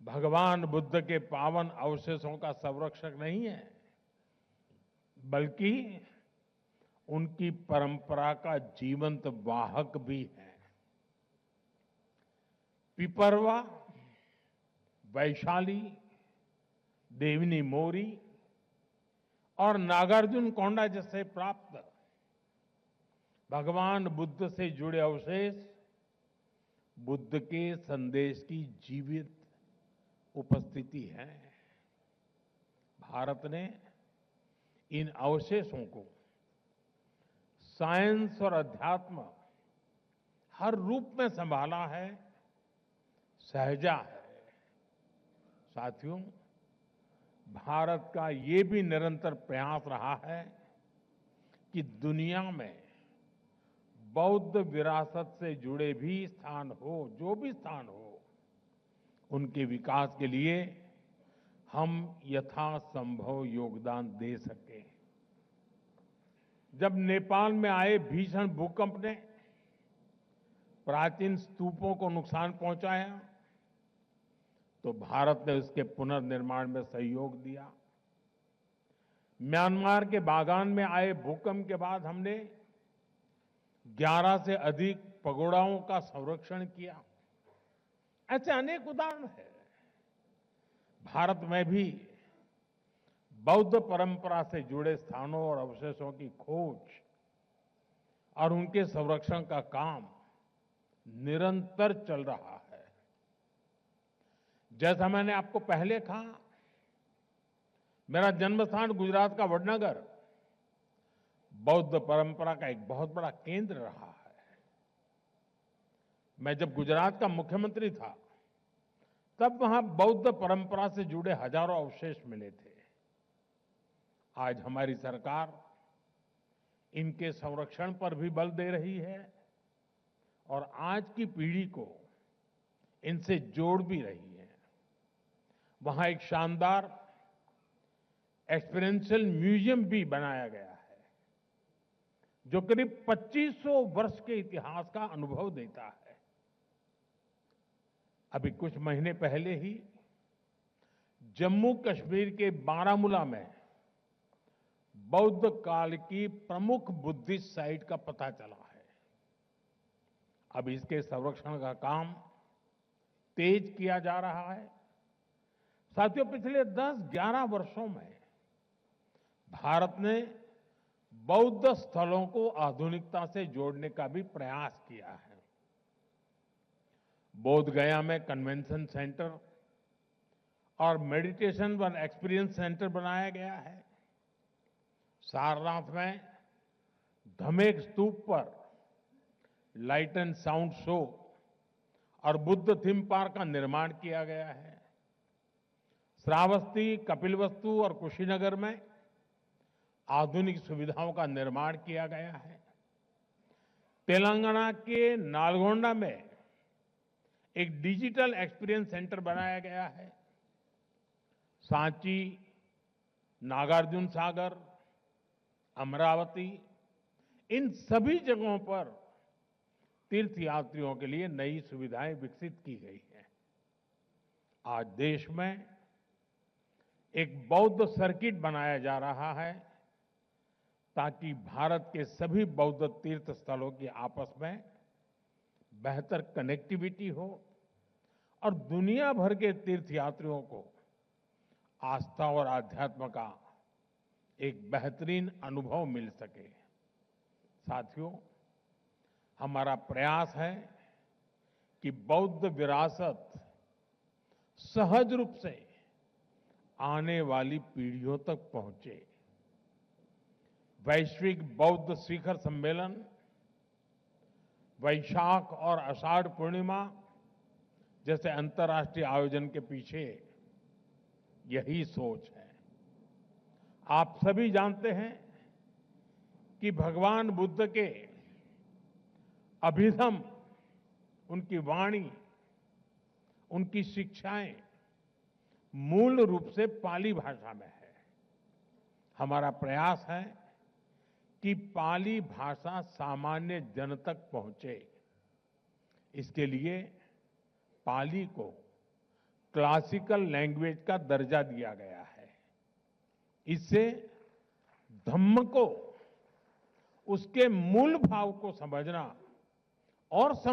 भगवान बुद्ध के पावन अवशेषों का संरक्षक नहीं है, बल्कि उनकी परंपरा का जीवंत वाहक भी है। पिपरवा, वैशाली, देवनी मोरी और नागार्जुन कोंडा जैसे प्राप्त भगवान बुद्ध से जुड़े अवशेष बुद्ध के संदेश की जीवित उपस्थिति है। भारत ने इन अवशेषों को साइंस और अध्यात्म हर रूप में संभाला है, सहेजा है। साथियों, भारत का ये भी निरंतर प्रयास रहा है कि दुनिया में बौद्ध विरासत से जुड़े भी स्थान हो, जो भी स्थान हो, उनके विकास के लिए हम यथासंभव योगदान दे सकें। जब नेपाल में आए भीषण भूकंप ने प्राचीन स्तूपों को नुकसान पहुंचाया, तो भारत ने उसके पुनर्निर्माण में सहयोग दिया। म्यांमार के बागान में आए भूकंप के बाद हमने 11 से अधिक पगोड़ाओं का संरक्षण किया। ऐसे अनेक उदाहरण हैं। भारत में भी बौद्ध परंपरा से जुड़े स्थानों और अवशेषों की खोज और उनके संरक्षण का काम निरंतर चल रहा है। जैसा मैंने आपको पहले कहा, मेरा जन्मस्थान गुजरात का वडनगर बौद्ध परंपरा का एक बहुत बड़ा केंद्र रहा है। मैं जब गुजरात का मुख्यमंत्री था, तब वहां बौद्ध परंपरा से जुड़े हजारों अवशेष मिले थे। आज हमारी सरकार इनके संरक्षण पर भी बल दे रही है और आज की पीढ़ी को इनसे जोड़ भी रही है। वहां एक शानदार एक्सपीरियंशियल म्यूजियम भी बनाया गया है, जो करीब 2500 वर्ष के इतिहास का अनुभव देता है। अभी कुछ महीने पहले ही जम्मू कश्मीर के बारामूला में बौद्ध काल की प्रमुख बुद्धिस्ट साइट का पता चला है। अब इसके संरक्षण का काम तेज किया जा रहा है। साथियों, पिछले 10-11 वर्षों में भारत ने बौद्ध स्थलों को आधुनिकता से जोड़ने का भी प्रयास किया है। बोध गया में कन्वेंशन सेंटर और मेडिटेशन व एक्सपीरियंस सेंटर बनाया गया है। सारनाथ में धमेक स्तूप पर लाइट एंड साउंड शो और बुद्ध थीम पार्क का निर्माण किया गया है। श्रावस्ती, कपिलवस्तु और कुशीनगर में आधुनिक सुविधाओं का निर्माण किया गया है। तेलंगाना के नालगोंडा में एक डिजिटल एक्सपीरियंस सेंटर बनाया गया है। सांची, नागार्जुन सागर, अमरावती, इन सभी जगहों पर तीर्थयात्रियों के लिए नई सुविधाएं विकसित की गई हैं। आज देश में एक बौद्ध सर्किट बनाया जा रहा है, ताकि भारत के सभी बौद्ध तीर्थ स्थलों की आपस में बेहतर कनेक्टिविटी हो और दुनिया भर के तीर्थयात्रियों को आस्था और आध्यात्म का एक बेहतरीन अनुभव मिल सके। साथियों, हमारा प्रयास है कि बौद्ध विरासत सहज रूप से आने वाली पीढ़ियों तक पहुंचे। वैश्विक बौद्ध शिखर सम्मेलन वैशाख और आषाढ़ पूर्णिमा जैसे अंतर्राष्ट्रीय आयोजन के पीछे यही सोच है। आप सभी जानते हैं कि भगवान बुद्ध के अभिधम, उनकी वाणी, उनकी शिक्षाएं मूल रूप से पाली भाषा में है। हमारा प्रयास है कि पाली भाषा सामान्य जन तक पहुंचे। इसके लिए पाली को क्लासिकल लैंग्वेज का दर्जा दिया गया है। इससे धम्म को, उसके मूल भाव को समझना और